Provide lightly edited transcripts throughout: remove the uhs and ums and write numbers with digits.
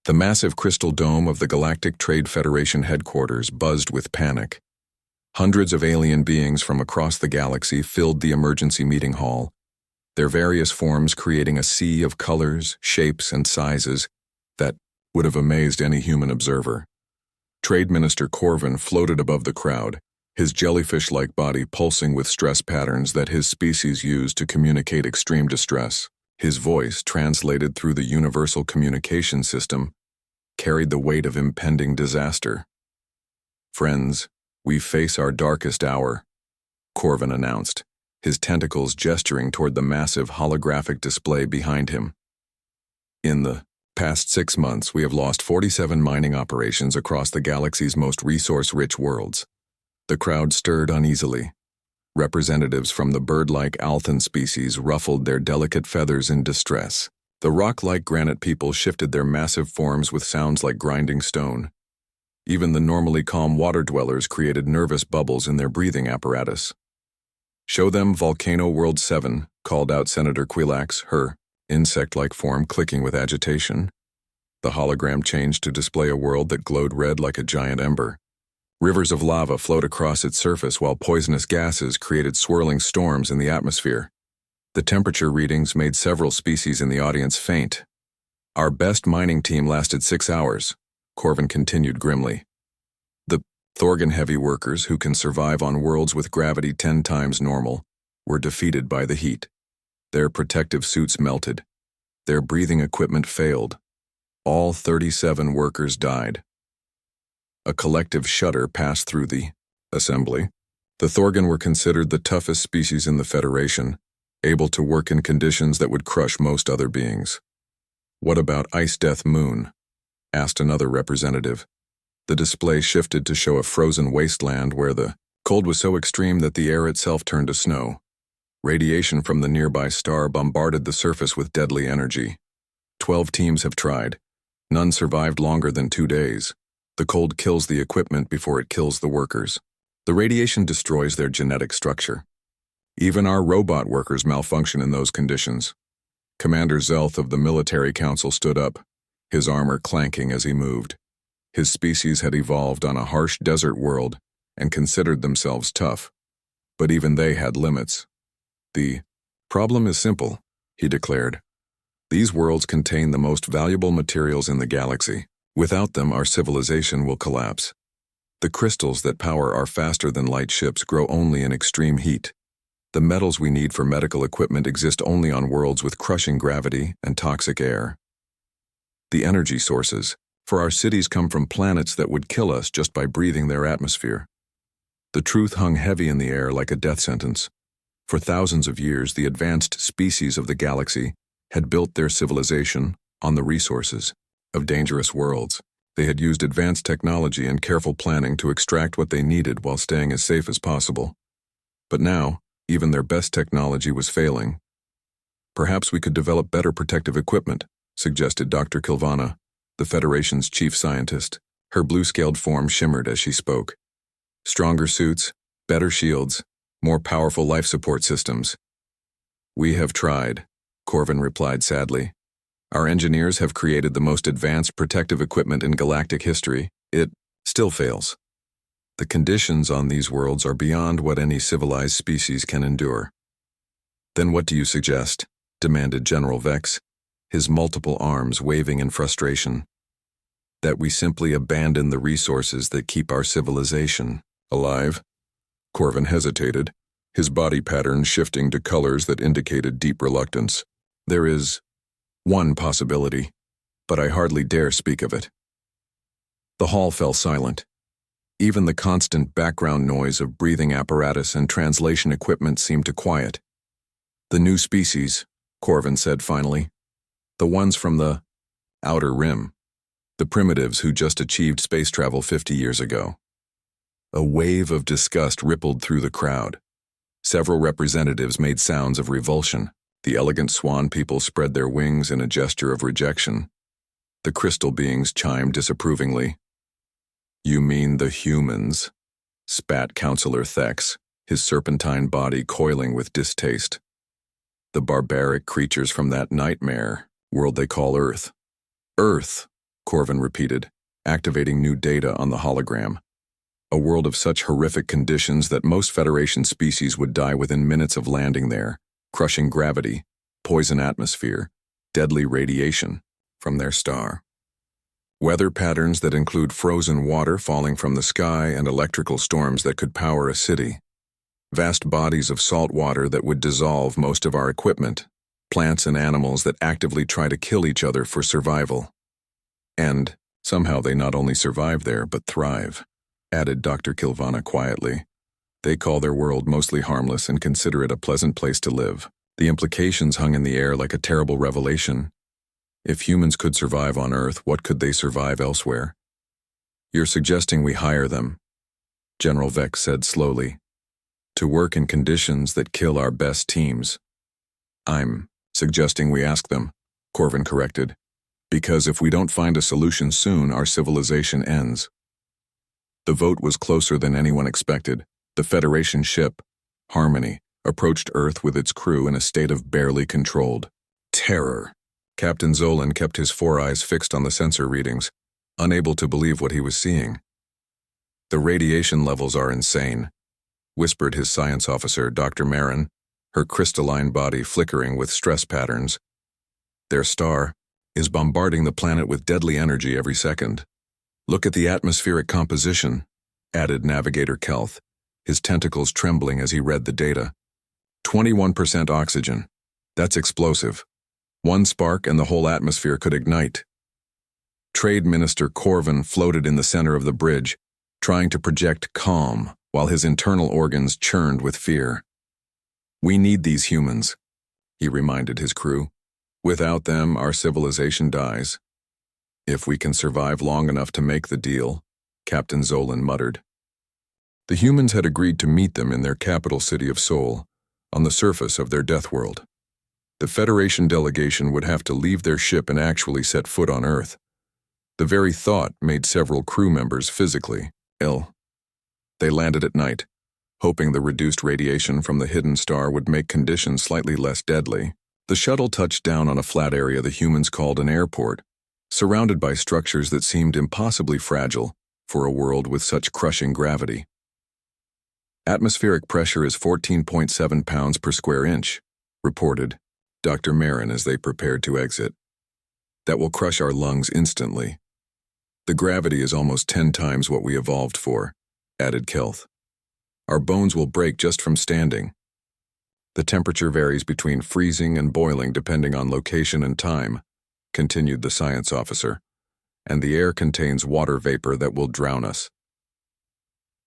The massive crystal dome of the Galactic Trade Federation headquarters buzzed with panic. Hundreds of alien beings from across the galaxy filled the emergency meeting hall, their various forms creating a sea of colors, shapes, and sizes that would have amazed any human observer. Trade Minister Corvin floated above the crowd, his jellyfish-like body pulsing with stress patterns that his species used to communicate extreme distress. His voice, translated through the universal communication system, carried the weight of impending disaster. "Friends, we face our darkest hour," Corvin announced, his tentacles gesturing toward the massive holographic display behind him. "In the past 6 months, we have lost 47 mining operations across the galaxy's most resource-rich worlds." The crowd stirred uneasily. Representatives from the bird-like Althan species ruffled their delicate feathers in distress. The rock-like granite people shifted their massive forms with sounds like grinding stone. Even the normally calm water dwellers created nervous bubbles in their breathing apparatus. "Show them Volcano World 7, called out Senator Quilax, her insect-like form clicking with agitation. The hologram changed to display a world that glowed red like a giant ember. Rivers of lava flowed across its surface while poisonous gases created swirling storms in the atmosphere. The temperature readings made several species in the audience faint. "Our best mining team lasted 6 hours, Corvin continued grimly. The Thorgan heavy workers, who can survive on worlds with gravity 10 times normal, were defeated by the heat. Their protective suits melted. Their breathing equipment failed. All 37 workers died." A collective shudder passed through the assembly. The Thorgan were considered the toughest species in the Federation, able to work in conditions that would crush most other beings. "What about Ice Death Moon?" asked another representative. The display shifted to show a frozen wasteland where the cold was so extreme that the air itself turned to snow. Radiation from the nearby star bombarded the surface with deadly energy. 12 teams have tried. None survived longer than 2 days. The cold kills the equipment before it kills the workers. The radiation destroys their genetic structure. Even our robot workers malfunction in those conditions. Commander Zelth of the Military Council stood up, his armor clanking as he moved. His species had evolved on a harsh desert world and considered themselves tough, but even they had limits. "The problem is simple," he declared. "These worlds contain the most valuable materials in the galaxy. Without them, our civilization will collapse. The crystals that power our faster-than-light ships grow only in extreme heat. The metals we need for medical equipment exist only on worlds with crushing gravity and toxic air. The energy sources for our cities come from planets that would kill us just by breathing their atmosphere." The truth hung heavy in the air like a death sentence. For thousands of years, the advanced species of the galaxy had built their civilization on the resources of dangerous worlds. They had used advanced technology and careful planning to extract what they needed while staying as safe as possible. But now, even their best technology was failing. "Perhaps we could develop better protective equipment," suggested Dr. Kilvana, the Federation's chief scientist. Her blue-scaled form shimmered as she spoke. "Stronger suits, better shields, more powerful life support systems." "We have tried," Corvin replied sadly. "Our engineers have created the most advanced protective equipment in galactic history. It still fails. The conditions on these worlds are beyond what any civilized species can endure." "Then what do you suggest?" demanded General Vex, his multiple arms waving in frustration. "That we simply abandon the resources that keep our civilization alive?" Corvin hesitated, his body pattern shifting to colors that indicated deep reluctance. "There is one possibility, but I hardly dare speak of it." The hall fell silent. Even the constant background noise of breathing apparatus and translation equipment seemed to quiet. "The new species," Corvin said finally. "The ones from the outer rim. The primitives who just achieved space travel 50 years ago." A wave of disgust rippled through the crowd. Several representatives made sounds of revulsion. The elegant swan people spread their wings in a gesture of rejection. The crystal beings chimed disapprovingly. "You mean the humans?" spat Counselor Thex, his serpentine body coiling with distaste. "The barbaric creatures from that nightmare world they call Earth." "Earth," Corvin repeated, activating new data on the hologram. A world of such horrific conditions that most Federation species would die within minutes of landing there, crushing gravity, poison atmosphere, deadly radiation from their star. Weather patterns that include frozen water falling from the sky and electrical storms that could power a city. Vast bodies of salt water that would dissolve most of our equipment. Plants and animals that actively try to kill each other for survival. And, somehow they not only survive there, but thrive, added Dr. Kilvana quietly. They call their world mostly harmless and consider it a pleasant place to live. The implications hung in the air like a terrible revelation. If humans could survive on Earth, what could they survive elsewhere? You're suggesting we hire them, General Vex said slowly, to work in conditions that kill our best teams. I'm suggesting we ask them, Corvin corrected, because if we don't find a solution soon, our civilization ends. The vote was closer than anyone expected. The Federation ship, Harmony, approached Earth with its crew in a state of barely controlled terror. Captain Zolan kept his 4 eyes fixed on the sensor readings, unable to believe what he was seeing. The radiation levels are insane, whispered his science officer, Dr. Marin, her crystalline body flickering with stress patterns. Their star is bombarding the planet with deadly energy every second. Look at the atmospheric composition, added Navigator Kelth, his tentacles trembling as he read the data. 21% oxygen. That's explosive. One spark and the whole atmosphere could ignite. Trade Minister Corvin floated in the center of the bridge, trying to project calm while his internal organs churned with fear. We need these humans, he reminded his crew. Without them, our civilization dies. If we can survive long enough to make the deal, Captain Zolan muttered. The humans had agreed to meet them in their capital city of Sol, on the surface of their death world. The Federation delegation would have to leave their ship and actually set foot on Earth. The very thought made several crew members physically ill. They landed at night, hoping the reduced radiation from the hidden star would make conditions slightly less deadly. The shuttle touched down on a flat area the humans called an airport, surrounded by structures that seemed impossibly fragile for a world with such crushing gravity. Atmospheric pressure is 14.7 pounds per square inch, reported Dr. Marin as they prepared to exit. That will crush our lungs instantly. The gravity is almost 10 times what we evolved for, added Kelth. Our bones will break just from standing. The temperature varies between freezing and boiling depending on location and time, continued the science officer, and the air contains water vapor that will drown us.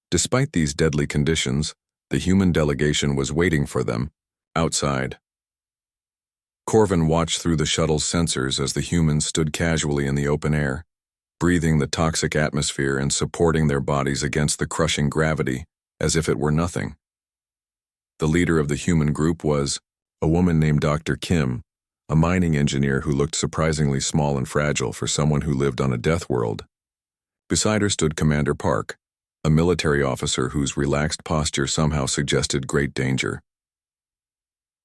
Despite these deadly conditions, the human delegation was waiting for them, outside. Corvin watched through the shuttle's sensors as the humans stood casually in the open air, breathing the toxic atmosphere and supporting their bodies against the crushing gravity as if it were nothing. The leader of the human group was a woman named Dr. Kim, a mining engineer who looked surprisingly small and fragile for someone who lived on a death world. Beside her stood Commander Park, a military officer whose relaxed posture somehow suggested great danger.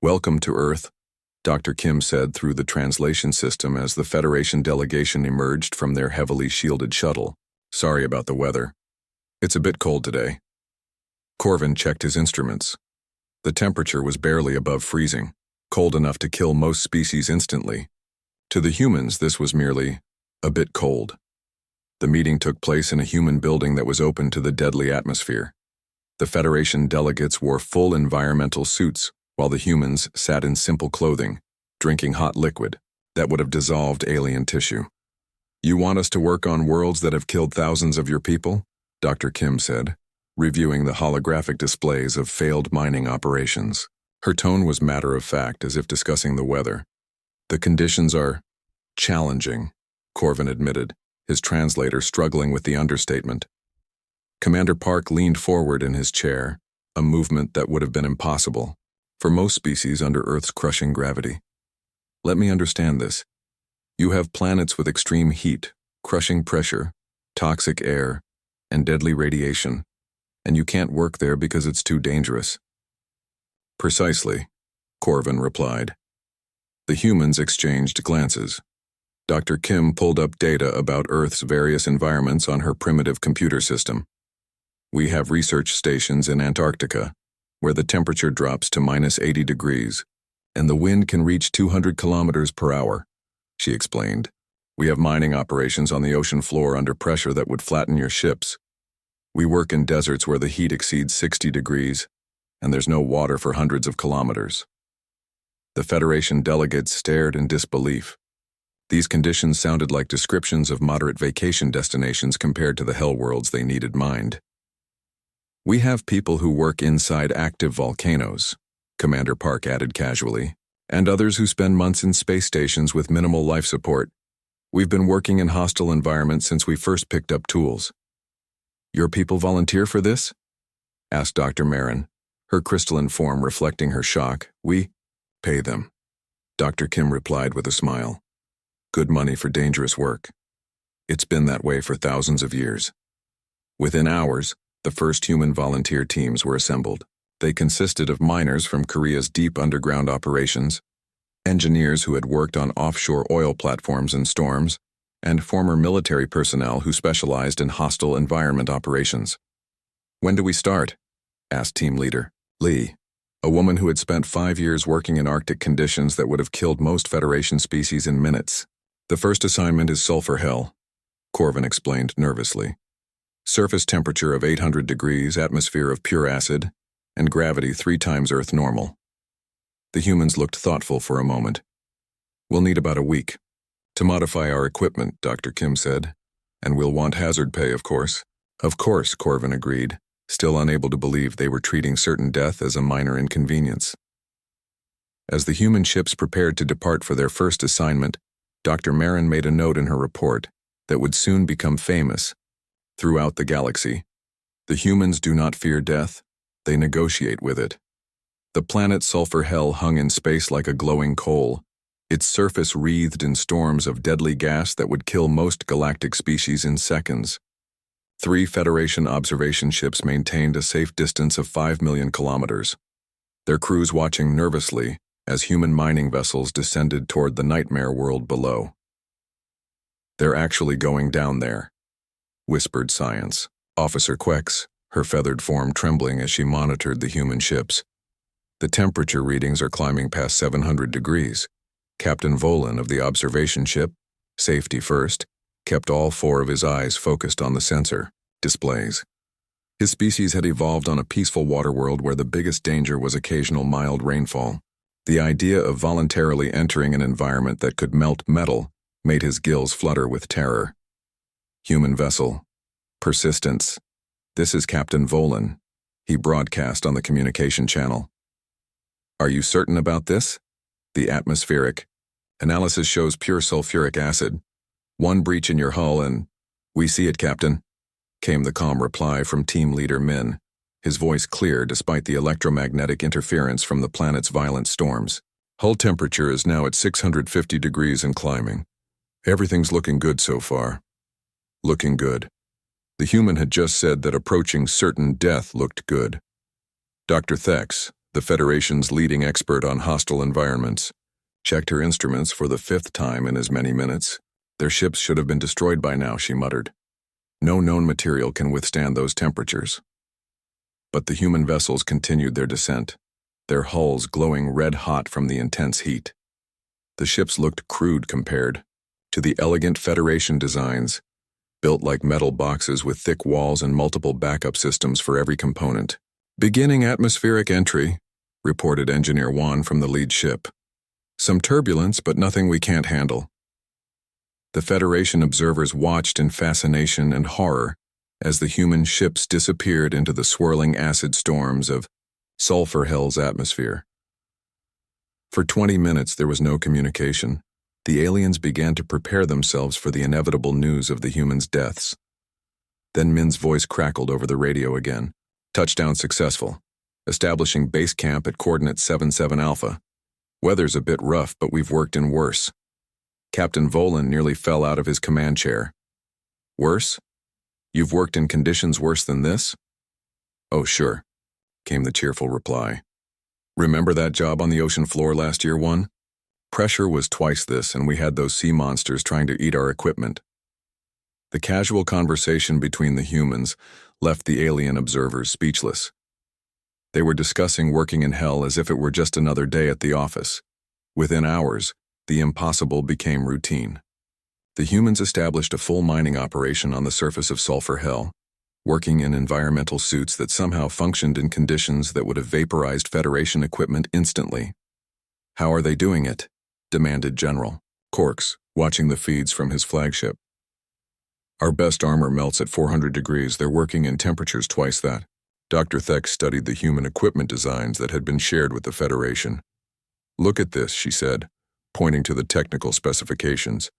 "Welcome to Earth," Dr. Kim said through the translation system as the Federation delegation emerged from their heavily shielded shuttle. "Sorry about the weather. It's a bit cold today." Corvin checked his instruments. The temperature was barely above freezing, cold enough to kill most species instantly. To the humans, this was merely a bit cold. The meeting took place in a human building that was open to the deadly atmosphere. The Federation delegates wore full environmental suits, while the humans sat in simple clothing, drinking hot liquid that would have dissolved alien tissue. "You want us to work on worlds that have killed thousands of your people?" Dr. Kim said, reviewing the holographic displays of failed mining operations. Her tone was matter-of-fact, as if discussing the weather. "The conditions are challenging," Corvin admitted, his translator struggling with the understatement. Commander Park leaned forward in his chair, a movement that would have been impossible for most species under Earth's crushing gravity. "Let me understand this. You have planets with extreme heat, crushing pressure, toxic air, and deadly radiation, and you can't work there because it's too dangerous." "Precisely," Corvin replied. The humans exchanged glances. Dr. Kim pulled up data about Earth's various environments on her primitive computer system. We have research stations in Antarctica, where the temperature drops to -80 degrees, and the wind can reach 200 kilometers per hour, she explained. We have mining operations on the ocean floor under pressure that would flatten your ships. We work in deserts where the heat exceeds 60 degrees, and there's no water for hundreds of kilometers. The Federation delegates stared in disbelief. These conditions sounded like descriptions of moderate vacation destinations compared to the hell worlds they needed mined. We have people who work inside active volcanoes, Commander Park added casually, and others who spend months in space stations with minimal life support. We've been working in hostile environments since we first picked up tools. Your people volunteer for this? Asked Dr. Marin, her crystalline form reflecting her shock. We pay them. Dr. Kim replied with a smile. Good money for dangerous work. It's been that way for thousands of years. Within hours, the first human volunteer teams were assembled. They consisted of miners from Korea's deep underground operations, engineers who had worked on offshore oil platforms in storms, and former military personnel who specialized in hostile environment operations. When do we start? Asked team leader Lee, a woman who had spent 5 years working in Arctic conditions that would have killed most Federation species in minutes. The first assignment is sulfur hell, Corvin explained nervously. Surface temperature of 800 degrees, atmosphere of pure acid, and gravity 3 times Earth normal. The humans looked thoughtful for a moment. We'll need about a week to modify our equipment, Dr. Kim said, and we'll want hazard pay, of course. Of course, Corvin agreed, still unable to believe they were treating certain death as a minor inconvenience. As the human ships prepared to depart for their first assignment, Dr. Marin made a note in her report that would soon become famous throughout the galaxy. The humans do not fear death, they negotiate with it. The planet Sulfur Hell hung in space like a glowing coal, its surface wreathed in storms of deadly gas that would kill most galactic species in seconds. 3 Federation observation ships maintained a safe distance of 5 million kilometers, their crews watching nervously as human mining vessels descended toward the nightmare world below. They're actually going down there, whispered Science. Officer Quex, her feathered form trembling as she monitored the human ships. The temperature readings are climbing past 700 degrees. Captain Volan of the observation ship, safety first, kept all 4 of his eyes focused on the sensor displays. His species had evolved on a peaceful water world where the biggest danger was occasional mild rainfall. The idea of voluntarily entering an environment that could melt metal made his gills flutter with terror. Human vessel. Persistence. This is Captain Volan, he broadcast on the communication channel. Are you certain about this? The atmospheric. Analysis shows pure sulfuric acid. 1 breach in your hull and... We see it, Captain, came the calm reply from team leader Min, his voice clear despite the electromagnetic interference from the planet's violent storms. Hull temperature is now at 650 degrees and climbing. Everything's looking good so far. Looking good. The human had just said that approaching certain death looked good. Dr. Thex, the Federation's leading expert on hostile environments, checked her instruments for the 5th time in as many minutes. Their ships should have been destroyed by now, she muttered. No known material can withstand those temperatures. But the human vessels continued their descent, their hulls glowing red-hot from the intense heat. The ships looked crude compared to the elegant Federation designs, built like metal boxes with thick walls and multiple backup systems for every component. Beginning atmospheric entry, reported Engineer Juan from the lead ship. Some turbulence, but nothing we can't handle. The Federation observers watched in fascination and horror as the human ships disappeared into the swirling acid storms of Sulfur Hell's atmosphere. For 20 minutes there was no communication. The aliens began to prepare themselves for the inevitable news of the humans' deaths. Then Min's voice crackled over the radio again. Touchdown successful. Establishing base camp at coordinate 77 Alpha. Weather's a bit rough, but we've worked in worse. Captain Volan nearly fell out of his command chair. Worse? You've worked in conditions worse than this? Oh, sure, came the cheerful reply. Remember that job on the ocean floor last year, Juan? Pressure was twice this, and we had those sea monsters trying to eat our equipment. The casual conversation between the humans left the alien observers speechless. They were discussing working in hell as if it were just another day at the office. Within hours, the impossible became routine. The humans established a full mining operation on the surface of sulfur hell, working in environmental suits that somehow functioned in conditions that would have vaporized Federation equipment instantly. "How are they doing it?" demanded General Corks, watching the feeds from his flagship. "Our best armor melts at 400 degrees. They're working in temperatures twice that." Dr. Thex studied the human equipment designs that had been shared with the Federation. "Look at this," she said, pointing to the technical specifications.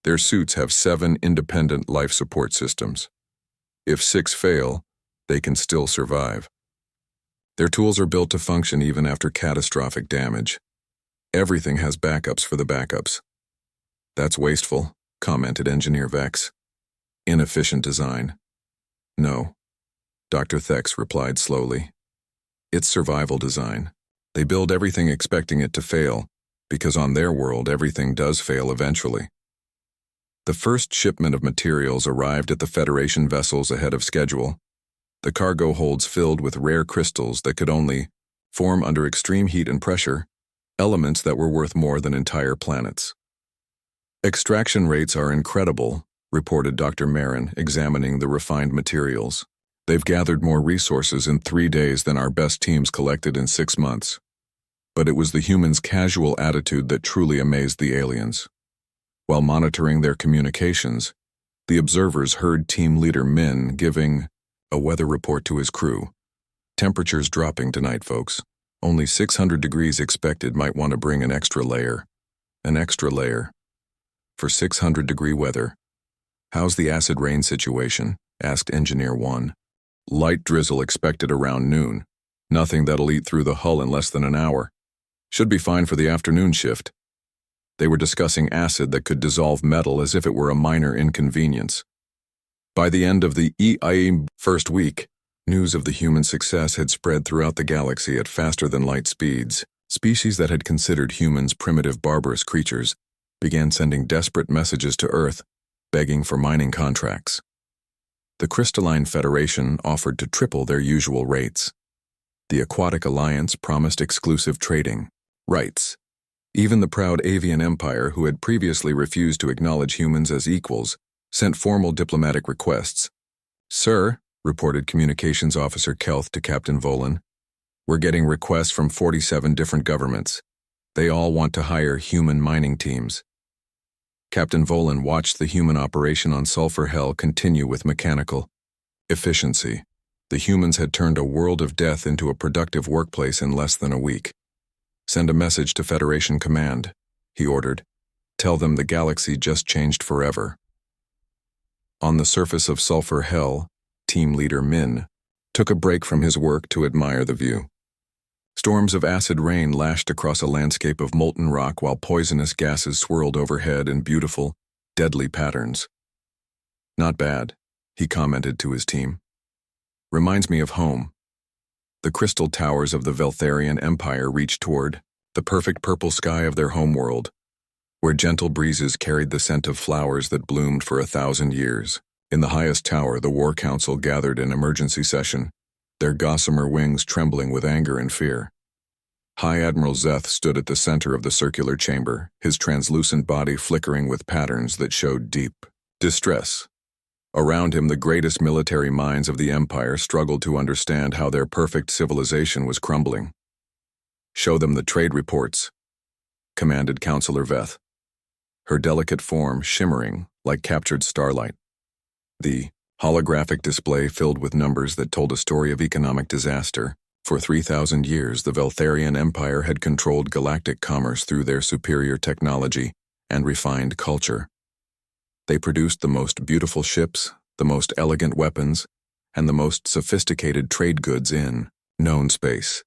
"Their suits have 7 independent life support systems. If 6 fail, they can still survive. Their tools are built to function even after catastrophic damage. Everything has backups for the backups." "That's wasteful," commented Engineer Vex. "Inefficient design." "No," Dr. Thex replied slowly. "It's survival design. They build everything expecting it to fail, because on their world everything does fail eventually." The first shipment of materials arrived at the Federation vessels ahead of schedule. The cargo holds filled with rare crystals that could only form under extreme heat and pressure, elements that were worth more than entire planets. "Extraction rates are incredible," reported Dr. Marin, examining the refined materials. "They've gathered more resources in 3 days than our best teams collected in 6 months. But it was the humans' casual attitude that truly amazed the aliens. While monitoring their communications, the observers heard team leader Min giving a weather report to his crew. "Temperatures dropping tonight, folks. Only 600 degrees expected. Might want to bring an extra layer." "An extra layer? For 600-degree weather? How's the acid rain situation?" asked Engineer 1. "Light drizzle expected around noon. Nothing that'll eat through the hull in less than an hour. Should be fine for the afternoon shift." They were discussing acid that could dissolve metal as if it were a minor inconvenience. By the end of the EIE first week, news of the human success had spread throughout the galaxy at faster-than-light speeds. Species that had considered humans primitive, barbarous creatures began sending desperate messages to Earth, begging for mining contracts. The Crystalline Federation offered to triple their usual rates. The Aquatic Alliance promised exclusive trading rights. Even the proud Avian Empire, who had previously refused to acknowledge humans as equals, sent formal diplomatic requests. "Sir," reported Communications Officer Kelth to Captain Volan, "we're getting requests from 47 different governments. They all want to hire human mining teams." Captain Volan watched the human operation on Sulfur Hell continue with mechanical efficiency. The humans had turned a world of death into a productive workplace in less than a week. "Send a message to Federation Command," he ordered. "Tell them the galaxy just changed forever." On the surface of Sulfur Hell, Team Leader Min took a break from his work to admire the view. Storms of acid rain lashed across a landscape of molten rock while poisonous gases swirled overhead in beautiful, deadly patterns. "Not bad," he commented to his team. "Reminds me of home." The crystal towers of the Veltharian Empire reached toward the perfect purple sky of their homeworld, where gentle breezes carried the scent of flowers that bloomed for 1,000 years. In the highest tower, the War Council gathered in emergency session, their gossamer wings trembling with anger and fear. High Admiral Zeth stood at the center of the circular chamber, his translucent body flickering with patterns that showed deep distress. Around him, the greatest military minds of the Empire struggled to understand how their perfect civilization was crumbling. "Show them the trade reports," commanded Counselor Veth, her delicate form shimmering like captured starlight. The holographic display filled with numbers that told a story of economic disaster. For 3,000 years, the Veltharian Empire had controlled galactic commerce through their superior technology and refined culture. They produced the most beautiful ships, the most elegant weapons, and the most sophisticated trade goods in known space.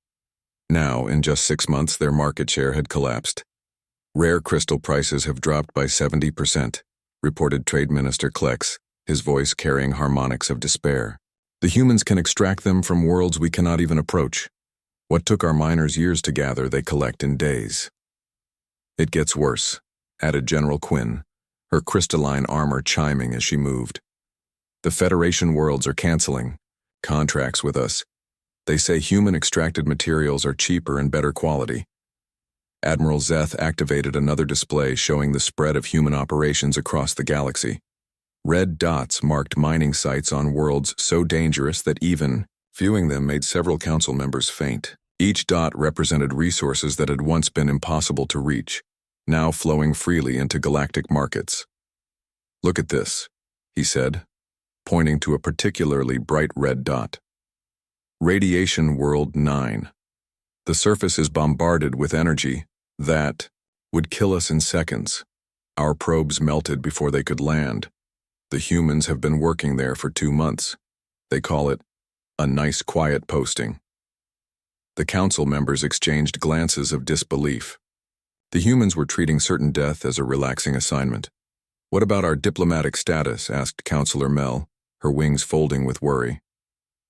Now, in just 6 months, their market share had collapsed. "Rare crystal prices have dropped by 70%, reported Trade Minister Klex, his voice carrying harmonics of despair. "The humans can extract them from worlds we cannot even approach. What took our miners years to gather, they collect in days." It gets worse, added General Quinn, her crystalline armor chiming as she moved. The Federation worlds are canceling contracts with us. They say human-extracted materials are cheaper and better quality. Admiral Zeth activated another display showing the spread of human operations across the galaxy. Red dots marked mining sites on worlds so dangerous that even viewing them made several council members faint. Each dot represented resources that had once been impossible to reach, now flowing freely into galactic markets. "Look at this," he said, pointing to a particularly bright red dot. Radiation World 9. The surface is bombarded with energy that would kill us in seconds. Our probes melted before they could land. The humans have been working there for 2 months. They call it a nice quiet posting. The council members exchanged glances of disbelief. The humans were treating certain death as a relaxing assignment. "What about our diplomatic status?" asked Councillor Mel, her wings folding with worry.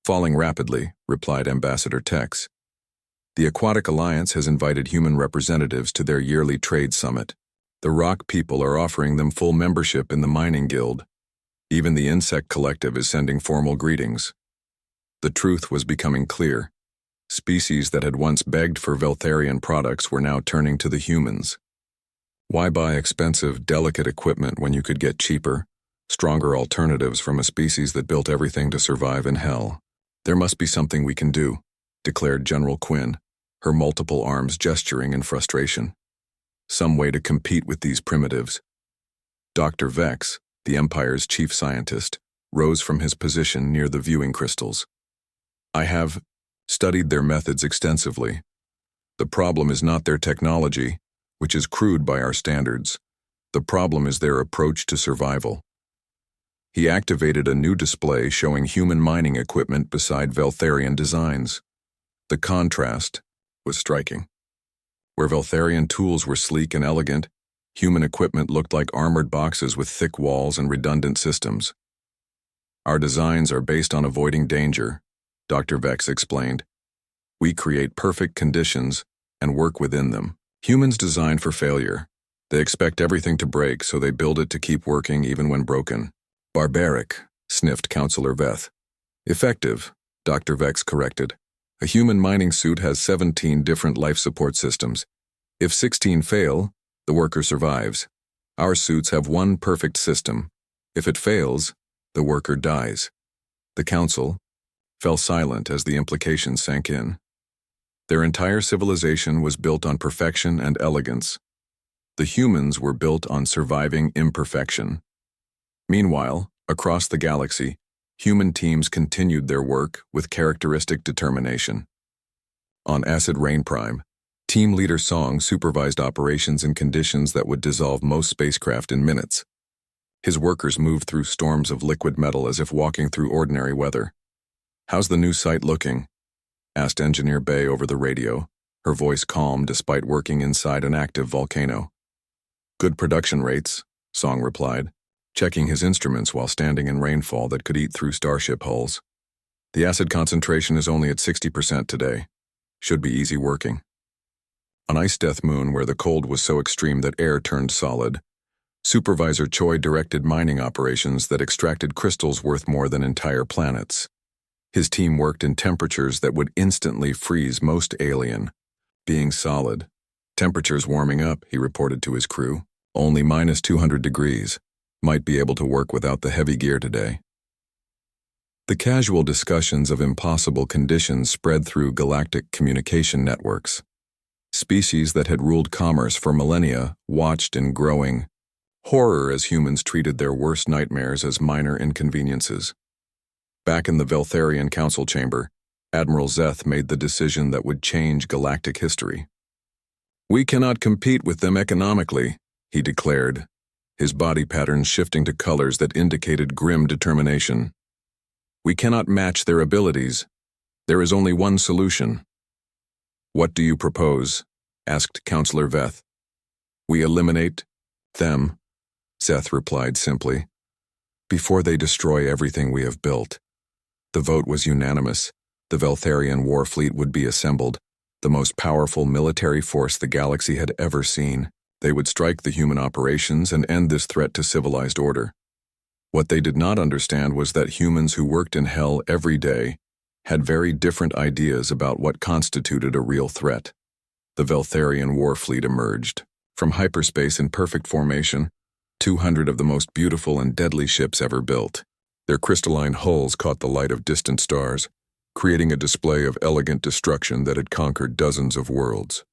"Falling rapidly," replied Ambassador Tex. "The Aquatic Alliance has invited human representatives to their yearly trade summit. The rock people are offering them full membership in the mining guild. Even the insect collective is sending formal greetings." The truth was becoming clear. Species that had once begged for Veltharian products were now turning to the humans. Why buy expensive, delicate equipment when you could get cheaper, stronger alternatives from a species that built everything to survive in hell? "There must be something we can do," declared General Quinn, her multiple arms gesturing in frustration. "Some way to compete with these primitives." Dr. Vex, the Empire's chief scientist, rose from his position near the viewing crystals. "I have studied their methods extensively. The problem is not their technology, which is crude by our standards. The problem is their approach to survival." He activated a new display showing human mining equipment beside Veltharian designs. The contrast was striking. Where Veltharian tools were sleek and elegant, human equipment looked like armored boxes with thick walls and redundant systems. "Our designs are based on avoiding danger," Dr. Vex explained. "We create perfect conditions and work within them. Humans design for failure. They expect everything to break, so they build it to keep working even when broken." "Barbaric," sniffed Councillor Veth. "Effective," Dr. Vex corrected. "A human mining suit has 17 different life support systems. If 16 fail, the worker survives. Our suits have one perfect system. If it fails, the worker dies." The council fell silent as the implications sank in. Their entire civilization was built on perfection and elegance. The humans were built on surviving imperfection. Meanwhile, across the galaxy, human teams continued their work with characteristic determination. On Acid Rain Prime, Team Leader Song supervised operations in conditions that would dissolve most spacecraft in minutes. His workers moved through storms of liquid metal as if walking through ordinary weather. "How's the new site looking?" asked Engineer Bay over the radio, her voice calm despite working inside an active volcano. "Good production rates," Song replied, checking his instruments while standing in rainfall that could eat through starship hulls. "The acid concentration is only at 60% today. Should be easy working." On Ice Death Moon, where the cold was so extreme that air turned solid, Supervisor Choi directed mining operations that extracted crystals worth more than entire planets. His team worked in temperatures that would instantly freeze most alien beings solid. "Temperatures warming up," he reported to his crew. "Only minus 200 degrees. Might be able to work without the heavy gear today." The casual discussions of impossible conditions spread through galactic communication networks. Species that had ruled commerce for millennia watched in growing horror as humans treated their worst nightmares as minor inconveniences. Back in the Veltharian Council chamber, Admiral Zeth made the decision that would change galactic history. "We cannot compete with them economically," he declared, his body patterns shifting to colors that indicated grim determination. "We cannot match their abilities. There is only one solution." "What do you propose?" asked Councillor Veth. "We eliminate them," Zeth replied simply, "before they destroy everything we have built." The vote was unanimous. The Veltharian war fleet would be assembled, the most powerful military force the galaxy had ever seen. They would strike the human operations and end this threat to civilized order. What they did not understand was that humans who worked in hell every day had very different ideas about what constituted a real threat. The Veltharian war fleet emerged. From hyperspace in perfect formation, 200 of the most beautiful and deadly ships ever built. Their crystalline hulls caught the light of distant stars, creating a display of elegant destruction that had conquered dozens of worlds.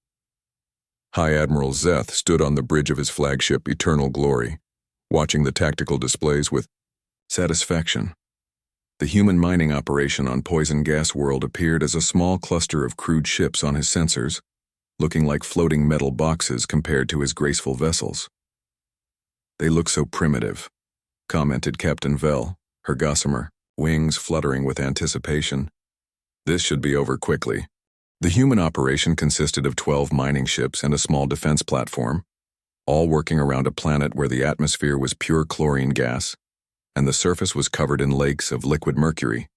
High Admiral Zeth stood on the bridge of his flagship Eternal Glory, watching the tactical displays with satisfaction. The human mining operation on Poison Gas World appeared as a small cluster of crude ships on his sensors, looking like floating metal boxes compared to his graceful vessels. "They look so primitive," commented Captain Vel, her gossamer, wings fluttering with anticipation. This should be over quickly. The human operation consisted of 12 mining ships and a small defense platform, all working around a planet where the atmosphere was pure chlorine gas, and the surface was covered in lakes of liquid mercury.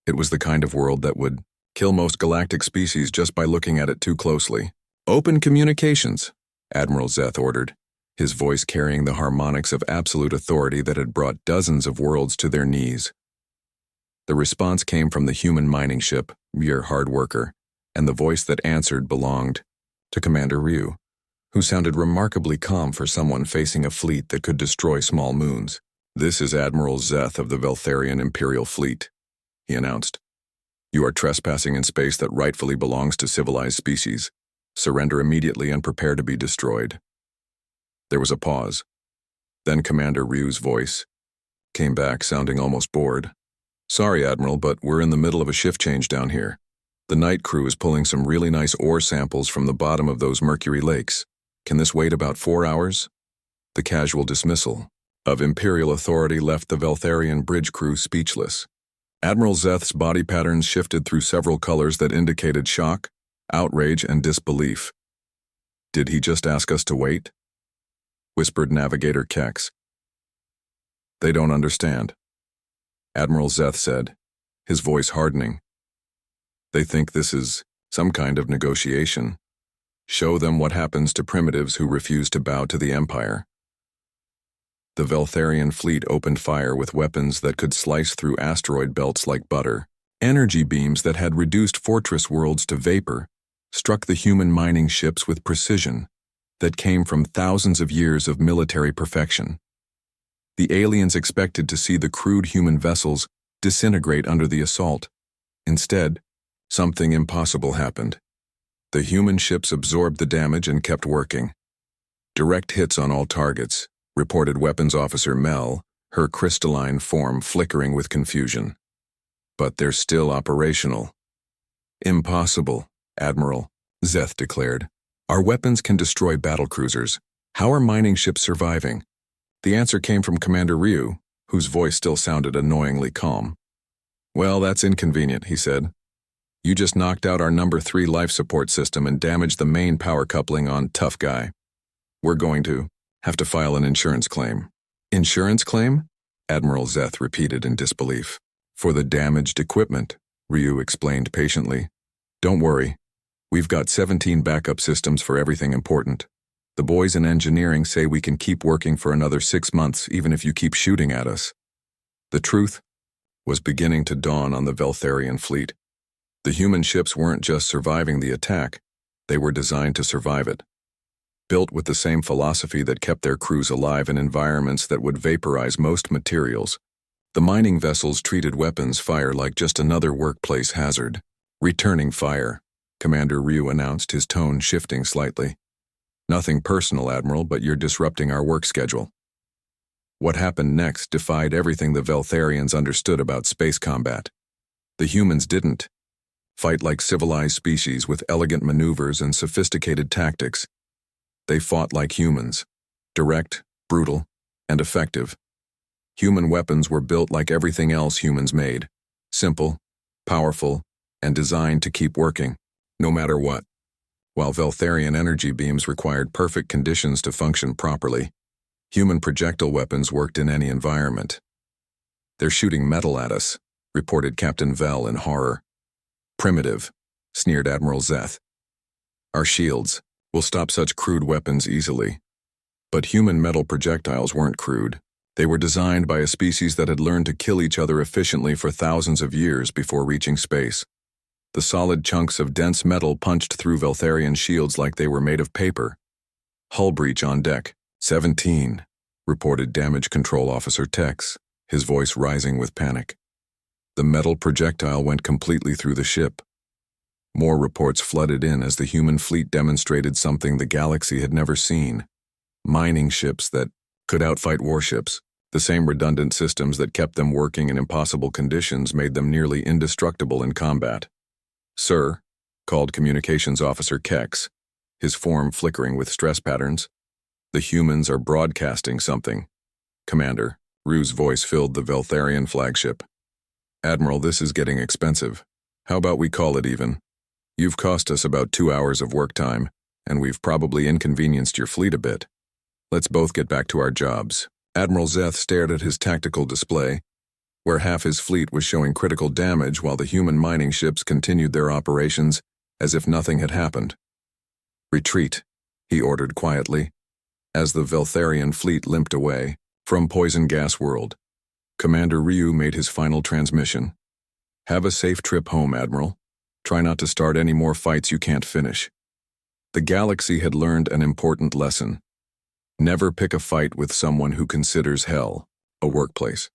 It was the kind of world that would kill most galactic species just by looking at it too closely. "Open communications," Admiral Zeth ordered, his voice carrying the harmonics of absolute authority that had brought dozens of worlds to their knees. The response came from the human mining ship, your hard worker, and the voice that answered belonged to Commander Ryu, who sounded remarkably calm for someone facing a fleet that could destroy small moons. "This is Admiral Zeth of the Veltharian Imperial Fleet," he announced. "You are trespassing in space that rightfully belongs to civilized species. Surrender immediately and prepare to be destroyed." There was a pause. Then Commander Ryu's voice came back, sounding almost bored. "Sorry, Admiral, but we're in the middle of a shift change down here. The night crew is pulling some really nice ore samples from the bottom of those mercury lakes. Can this wait about 4 hours?" The casual dismissal of Imperial authority left the Veltharian bridge crew speechless. Admiral Zeth's body patterns shifted through several colors that indicated shock, outrage, and disbelief. "Did he just ask us to wait?" whispered Navigator Kex. "They don't understand," Admiral Zeth said, his voice hardening. "They think this is some kind of negotiation. Show them what happens to primitives who refuse to bow to the Empire." The Veltharian fleet opened fire with weapons that could slice through asteroid belts like butter. Energy beams that had reduced fortress worlds to vapor struck the human mining ships with precision that came from thousands of years of military perfection. The aliens expected to see the crude human vessels disintegrate under the assault. Instead, something impossible happened. The human ships absorbed the damage and kept working. "Direct hits on all targets," reported Weapons Officer Mel, her crystalline form flickering with confusion. "But they're still operational." "Impossible, Admiral," Zeth declared. "Our weapons can destroy battlecruisers. How are mining ships surviving?" The answer came from Commander Ryu, whose voice still sounded annoyingly calm. "Well, that's inconvenient," he said. "You just knocked out our number 3 life support system and damaged the main power coupling on Tough Guy. We're going to have to file an insurance claim." "Insurance claim?" Admiral Zeth repeated in disbelief. "For the damaged equipment," Ryu explained patiently. "Don't worry. We've got 17 backup systems for everything important. The boys in engineering say we can keep working for another 6 months even if you keep shooting at us." The truth was beginning to dawn on the Veltharian fleet. The human ships weren't just surviving the attack, they were designed to survive it. Built with the same philosophy that kept their crews alive in environments that would vaporize most materials, the mining vessels treated weapons fire like just another workplace hazard. "Returning fire," Commander Ryu announced, his tone shifting slightly. "Nothing personal, Admiral, but you're disrupting our work schedule." What happened next defied everything the Veltharians understood about space combat. The humans didn't fight like civilized species with elegant maneuvers and sophisticated tactics. They fought like humans, direct, brutal, and effective. Human weapons were built like everything else humans made, simple, powerful, and designed to keep working, no matter what. While Veltharian energy beams required perfect conditions to function properly, human projectile weapons worked in any environment. "They're shooting metal at us," reported Captain Vel in horror. "Primitive," sneered Admiral Zeth. "Our shields will stop such crude weapons easily," But human metal projectiles weren't crude. They were designed by a species that had learned to kill each other efficiently for thousands of years before reaching space. The solid chunks of dense metal punched through Veltharian shields like they were made of paper. Hull breach on deck. 17, reported Damage Control Officer Tex, his voice rising with panic. The metal projectile went completely through the ship. More reports flooded in as the human fleet demonstrated something the galaxy had never seen. Mining ships that could outfight warships. The same redundant systems that kept them working in impossible conditions made them nearly indestructible in combat. "Sir," called Communications Officer Kex, his form flickering with stress patterns. "The humans are broadcasting something." "Commander," Rue's voice filled the Veltharian flagship. "Admiral, this is getting expensive. How about we call it even? You've cost us about 2 hours of work time, and we've probably inconvenienced your fleet a bit. Let's both get back to our jobs." Admiral Zeth stared at his tactical display, where half his fleet was showing critical damage while the human mining ships continued their operations as if nothing had happened. "Retreat," he ordered quietly, as the Veltharian fleet limped away from Poison Gas World. Commander Ryu made his final transmission. "Have a safe trip home, Admiral. Try not to start any more fights you can't finish." The galaxy had learned an important lesson. Never pick a fight with someone who considers hell a workplace.